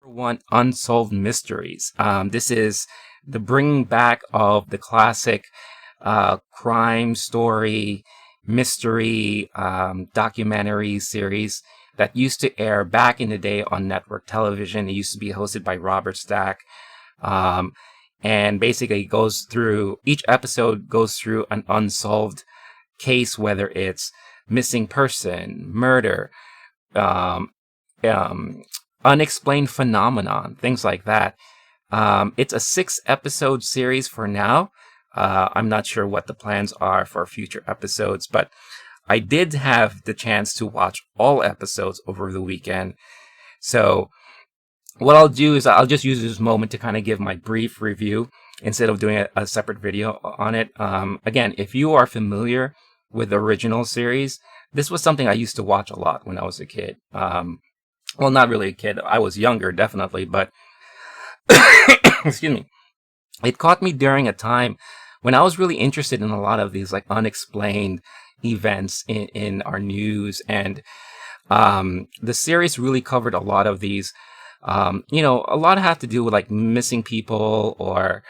One, Unsolved Mysteries. This is the bringing back of the classic crime story, mystery documentary series that used to air back in the day on network television. It used to be hosted by Robert Stack. Um, and basically goes through each episode goes through an unsolved case, whether it's missing person, murder, um, um, unexplained phenomenon, things like that. It's a 6 episode series for now. I'm not sure what the plans are for future episodes, but I did have the chance to watch all episodes over the weekend. So what I'll do is I'll just use this moment to kind of give my brief review instead of doing a separate video on it. Again, if you are familiar with the original series, this was something I used to watch a lot when I was a kid. Well, not really a kid. I was younger, definitely, but excuse me. It caught me during a time when I was really interested in a lot of these like unexplained events in our news, and the series really covered a lot of these. A lot have to do with like missing people or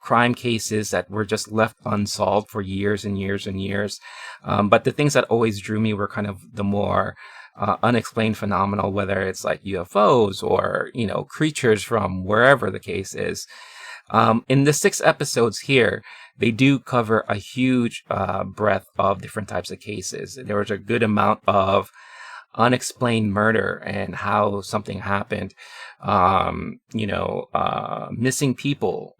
crime cases that were just left unsolved for years and years and years. But the things that always drew me were kind of the more unexplained phenomenal, whether it's like UFOs or, creatures from wherever the case is. In the 6 episodes here, they do cover a huge breadth of different types of cases. There was a good amount of unexplained murder and how something happened, missing people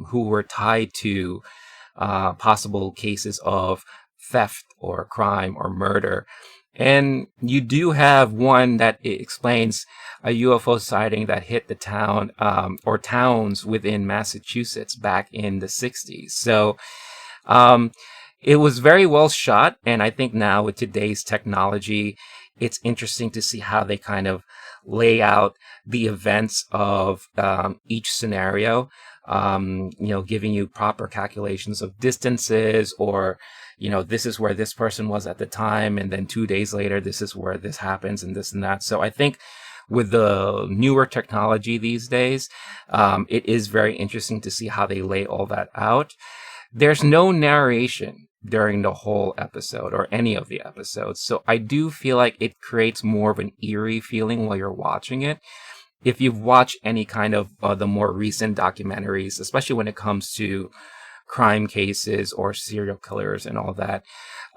who were tied to possible cases of theft or crime or murder. And you do have one that explains a UFO sighting that hit the town or towns within Massachusetts back in the 60s. So it was very well shot. And I think now with today's technology, it's interesting to see how they kind of lay out the events of each scenario, giving you proper calculations of distances, or, this is where this person was at the time, and then 2 days later, this is where this happens, and this and that. So I think with the newer technology these days, it is very interesting to see how they lay all that out. There's no narration during the whole episode or any of the episodes. So I do feel like it creates more of an eerie feeling while you're watching it. If you've watched any kind of the more recent documentaries, especially when it comes to crime cases or serial killers and all that,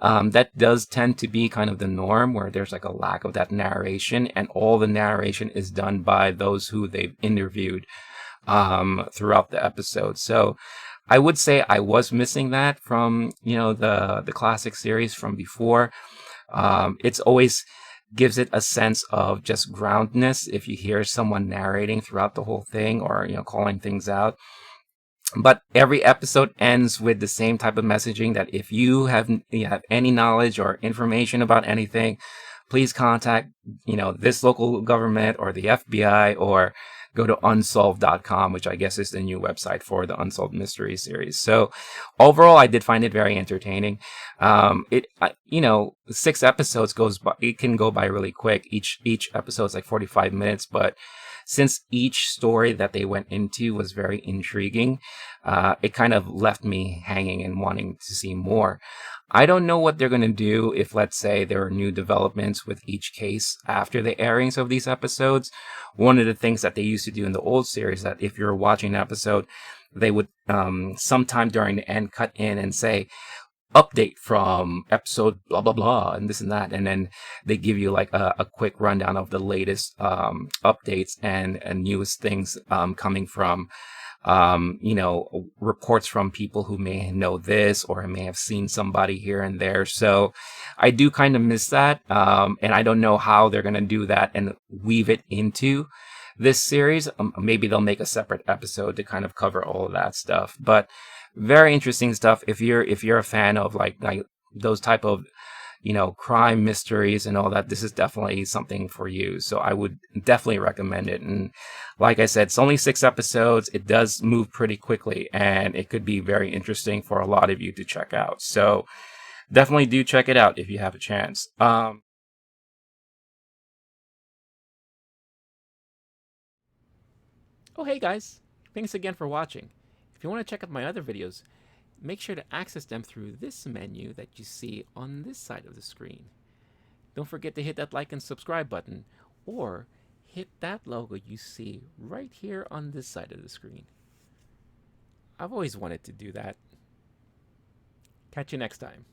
that does tend to be kind of the norm, where there's like a lack of that narration, and all the narration is done by those who they've interviewed throughout the episode. So I would say I was missing that from, the classic series from before. It's always gives it a sense of just groundness if you hear someone narrating throughout the whole thing, or, calling things out. But every episode ends with the same type of messaging that if you have any knowledge or information about anything, please contact, this local government or the FBI, or go to unsolved.com, which I guess is the new website for the Unsolved Mysteries series. So overall, I did find it very entertaining. 6 episodes it can go by really quick. Each episode is like 45 minutes, but since each story that they went into was very intriguing, it kind of left me hanging and wanting to see more. I don't know what they're going to do if, let's say, there are new developments with each case after the airings of these episodes. One of the things that they used to do in the old series, that if you're watching an episode, they would sometime during the end cut in and say, update from episode blah blah blah and this and that, and then they give you like a quick rundown of the latest updates and newest things coming from reports from people who may know this or may have seen somebody here and there. So I do kind of miss that, and I don't know how they're going to do that and weave it into this series. Maybe they'll make a separate episode to kind of cover all of that stuff, but very interesting stuff. If you're a fan of like those type of crime mysteries and all that, this is definitely something for you. So I would definitely recommend it. And like I said, it's only 6 episodes. It does move pretty quickly, and it could be very interesting for a lot of you to check out. So definitely do check it out if you have a chance. Oh, hey guys! Thanks again for watching. If you want to check out my other videos, make sure to access them through this menu that you see on this side of the screen. Don't forget to hit that like and subscribe button, or hit that logo you see right here on this side of the screen. I've always wanted to do that. Catch you next time.